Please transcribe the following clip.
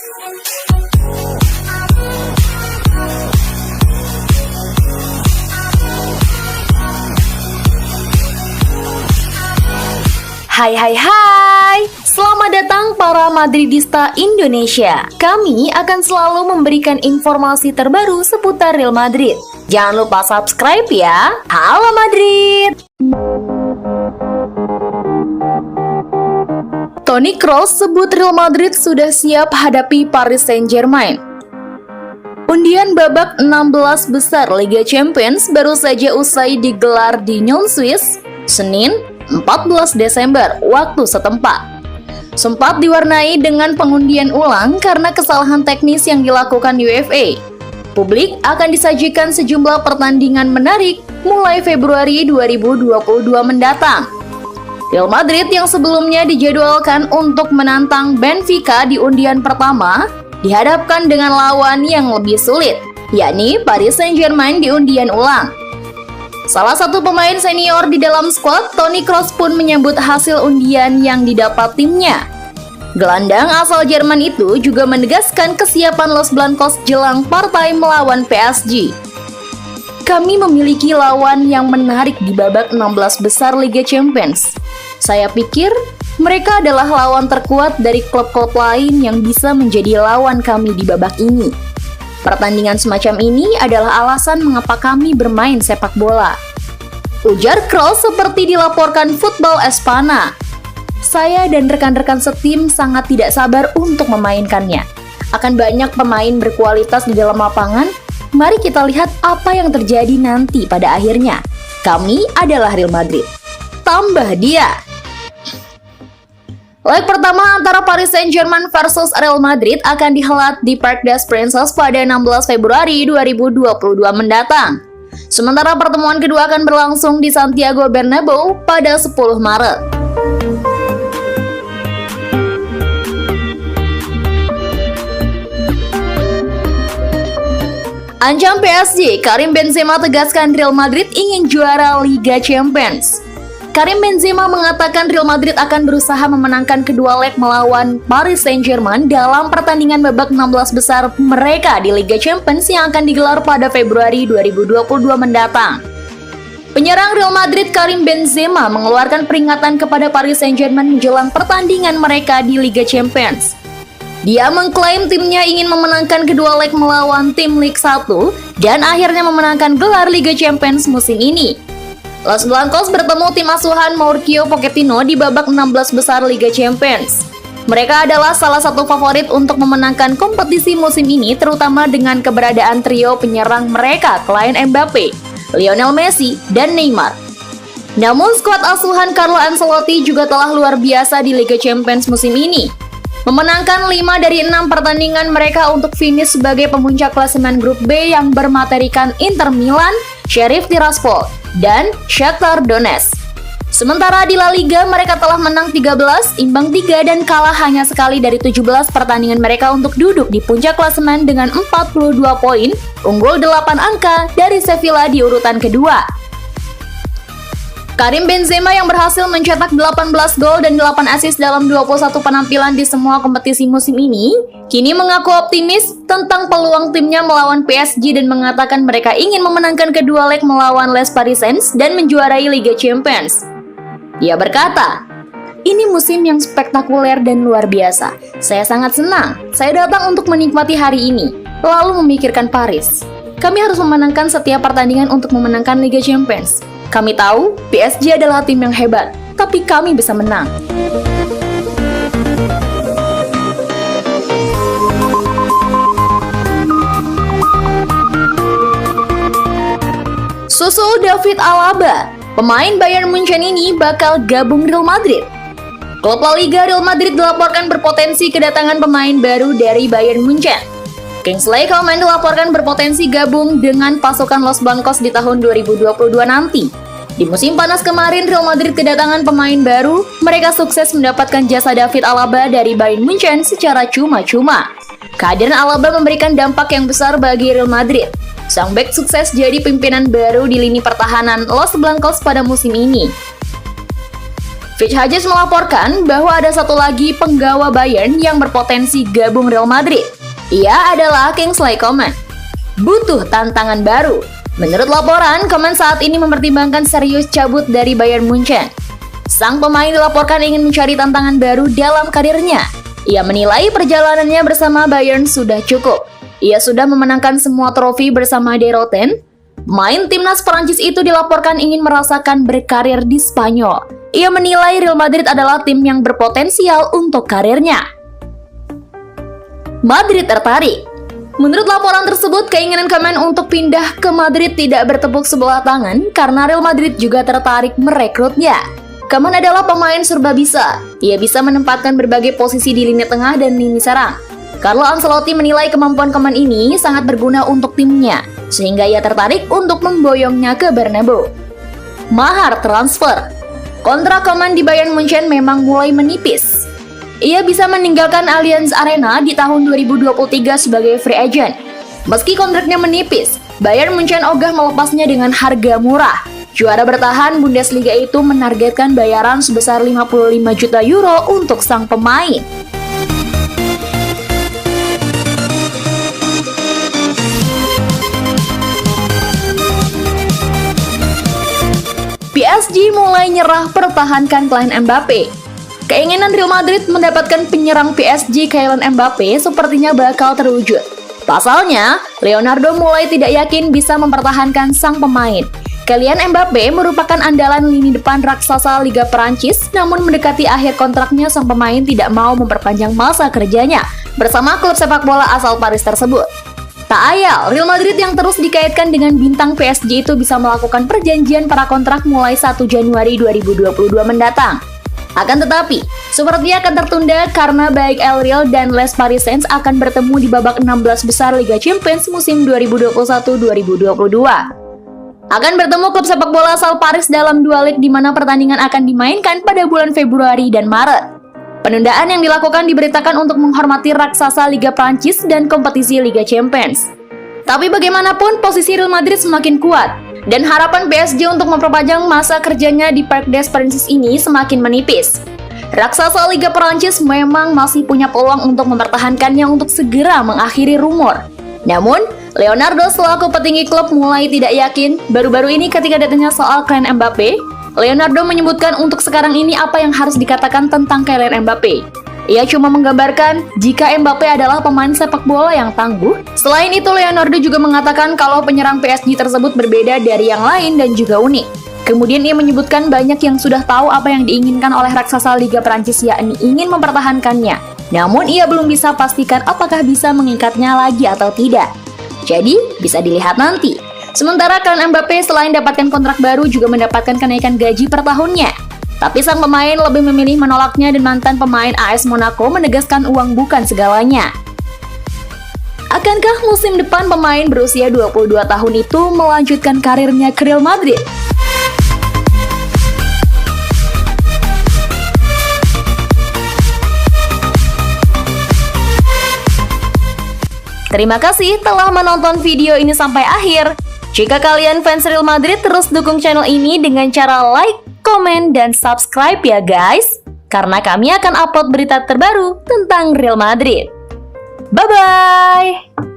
Hai, selamat datang para Madridista Indonesia. Kami akan selalu memberikan informasi terbaru seputar Real Madrid. Jangan lupa subscribe ya. Halo Madrid. Toni Kroos sebut Real Madrid sudah siap hadapi Paris Saint-Germain. Undian babak 16 besar Liga Champions baru saja usai digelar di Nyon, Swiss, Senin 14 Desember waktu setempat. Sempat diwarnai dengan pengundian ulang karena kesalahan teknis yang dilakukan UEFA. Publik akan disajikan sejumlah pertandingan menarik mulai Februari 2022 mendatang. Real Madrid yang sebelumnya dijadwalkan untuk menantang Benfica di undian pertama dihadapkan dengan lawan yang lebih sulit, yakni Paris Saint-Germain di undian ulang. Salah satu pemain senior di dalam skuad, Toni Kroos pun menyambut hasil undian yang didapat timnya. Gelandang asal Jerman itu juga menegaskan kesiapan Los Blancos jelang partai melawan PSG. Kami memiliki lawan yang menarik di babak 16 besar Liga Champions. Saya pikir mereka adalah lawan terkuat dari klub-klub lain yang bisa menjadi lawan kami di babak ini. Pertandingan semacam ini adalah alasan mengapa kami bermain sepak bola. Ujar Kroos seperti dilaporkan Football Espana. Saya dan rekan-rekan setim sangat tidak sabar untuk memainkannya. Akan banyak pemain berkualitas di dalam lapangan. Mari kita lihat apa yang terjadi nanti pada akhirnya. Kami adalah Real Madrid. Tambah dia. Leg pertama antara Paris Saint-Germain versus Real Madrid akan dihelat di Parc des Princes pada 16 Februari 2022 mendatang. Sementara pertemuan kedua akan berlangsung di Santiago Bernabeu pada 10 Maret. Ancam PSG, Karim Benzema tegaskan Real Madrid ingin juara Liga Champions. Karim Benzema mengatakan Real Madrid akan berusaha memenangkan kedua leg melawan Paris Saint-Germain dalam pertandingan babak 16 besar mereka di Liga Champions yang akan digelar pada Februari 2022 mendatang. Penyerang Real Madrid Karim Benzema mengeluarkan peringatan kepada Paris Saint-Germain menjelang pertandingan mereka di Liga Champions. Dia mengklaim timnya ingin memenangkan kedua leg melawan tim Ligue 1 dan akhirnya memenangkan gelar Liga Champions musim ini. Los Blancos bertemu tim asuhan Mauricio Pochettino di babak 16 besar Liga Champions. Mereka adalah salah satu favorit untuk memenangkan kompetisi musim ini, terutama dengan keberadaan trio penyerang mereka Kylian Mbappe, Lionel Messi, dan Neymar. Namun skuad asuhan Carlo Ancelotti juga telah luar biasa di Liga Champions musim ini. Memenangkan 5 dari 6 pertandingan mereka untuk finish sebagai pemuncak klasemen grup B yang bermaterikan Inter Milan, Sheriff Tiraspol, dan Shakhtar Donetsk. Sementara di La Liga mereka telah menang 13, imbang 3 dan kalah hanya sekali dari 17 pertandingan mereka untuk duduk di puncak klasemen dengan 42 poin, unggul 8 angka dari Sevilla di urutan kedua. Karim Benzema yang berhasil mencetak 18 gol dan 8 assist dalam 21 penampilan di semua kompetisi musim ini, kini mengaku optimis tentang peluang timnya melawan PSG dan mengatakan mereka ingin memenangkan kedua leg melawan Les Parisiens dan menjuarai Liga Champions. Dia berkata, "Ini musim yang spektakuler dan luar biasa. Saya sangat senang. Saya datang untuk menikmati hari ini, lalu memikirkan Paris. Kami harus memenangkan setiap pertandingan untuk memenangkan Liga Champions. Kami tahu PSG adalah tim yang hebat, tapi kami bisa menang." Susul David Alaba, pemain Bayern Munchen ini bakal gabung Real Madrid. Klub La Liga Real Madrid dilaporkan berpotensi kedatangan pemain baru dari Bayern Munchen. Kingsley Coman dilaporkan berpotensi gabung dengan pasukan Los Blancos di tahun 2022 nanti. Di musim panas kemarin, Real Madrid kedatangan pemain baru. Mereka sukses mendapatkan jasa David Alaba dari Bayern Munchen secara cuma-cuma. Kehadiran Alaba memberikan dampak yang besar bagi Real Madrid. Sang bek sukses jadi pimpinan baru di lini pertahanan Los Blancos pada musim ini. Fitch Hughes melaporkan bahwa ada satu lagi penggawa Bayern yang berpotensi gabung Real Madrid. Ia adalah Kingsley Coman. Butuh tantangan baru. Menurut laporan, Coman saat ini mempertimbangkan serius cabut dari Bayern Munchen. Sang pemain dilaporkan ingin mencari tantangan baru dalam karirnya. Ia menilai perjalanannya bersama Bayern sudah cukup. Ia sudah memenangkan semua trofi bersama De Roten. Pemain timnas Prancis itu dilaporkan ingin merasakan berkarir di Spanyol. Ia menilai Real Madrid adalah tim yang berpotensial untuk karirnya. Madrid tertarik. Menurut laporan tersebut, keinginan Coman untuk pindah ke Madrid tidak bertepuk sebelah tangan karena Real Madrid juga tertarik merekrutnya. Coman adalah pemain serba bisa. Ia bisa menempatkan berbagai posisi di lini tengah dan lini serang. Carlo Ancelotti menilai kemampuan Coman ini sangat berguna untuk timnya, sehingga ia tertarik untuk memboyongnya ke Bernabeu. Mahar transfer. Kontrak Coman di Bayern Munchen memang mulai menipis. Ia bisa meninggalkan Allianz Arena di tahun 2023 sebagai free agent. Meski kontraknya menipis, Bayern Munchen ogah melepasnya dengan harga murah. Juara bertahan Bundesliga itu menargetkan bayaran sebesar 55 juta euro untuk sang pemain. PSG mulai nyerah pertahankan Kylian Mbappe. Keinginan Real Madrid mendapatkan penyerang PSG Kylian Mbappe sepertinya bakal terwujud. Pasalnya, Leonardo mulai tidak yakin bisa mempertahankan sang pemain. Kylian Mbappe merupakan andalan lini depan raksasa Liga Perancis, namun mendekati akhir kontraknya sang pemain tidak mau memperpanjang masa kerjanya bersama klub sepak bola asal Paris tersebut. Tak ayal, Real Madrid yang terus dikaitkan dengan bintang PSG itu bisa melakukan perjanjian prakontrak mulai 1 Januari 2022 mendatang. Akan tetapi, sepertinya akan tertunda karena baik El Real dan Les Parisiens akan bertemu di babak 16 besar Liga Champions musim 2021-2022. Akan bertemu klub sepak bola asal Paris dalam dua leg di mana pertandingan akan dimainkan pada bulan Februari dan Maret. Penundaan yang dilakukan diberitakan untuk menghormati raksasa Liga Prancis dan kompetisi Liga Champions. Tapi bagaimanapun posisi Real Madrid semakin kuat dan harapan PSG untuk memperpanjang masa kerjanya di Parc des Princes ini semakin menipis. Raksasa Liga Prancis memang masih punya peluang untuk mempertahankannya untuk segera mengakhiri rumor. Namun, Leonardo selaku petinggi klub mulai tidak yakin. Baru-baru ini ketika ditanya soal Kylian Mbappe, Leonardo menyebutkan untuk sekarang ini apa yang harus dikatakan tentang Kylian Mbappe. Ia cuma menggambarkan jika Mbappe adalah pemain sepak bola yang tangguh. Selain itu, Leonardo juga mengatakan kalau penyerang PSG tersebut berbeda dari yang lain dan juga unik. Kemudian ia menyebutkan banyak yang sudah tahu apa yang diinginkan oleh raksasa Liga Prancis, yakni ingin mempertahankannya. Namun ia belum bisa pastikan apakah bisa mengikatnya lagi atau tidak. Jadi, bisa dilihat nanti. Sementara Kylian Mbappe selain dapatkan kontrak baru juga mendapatkan kenaikan gaji per tahunnya. Tapi sang pemain lebih memilih menolaknya dan mantan pemain AS Monaco menegaskan uang bukan segalanya. Akankah musim depan pemain berusia 22 tahun itu melanjutkan karirnya ke Real Madrid? Terima kasih telah menonton video ini sampai akhir. Jika kalian fans Real Madrid, terus dukung channel ini dengan cara like, komen, dan subscribe ya guys. Karena kami akan upload berita terbaru tentang Real Madrid. Bye-bye!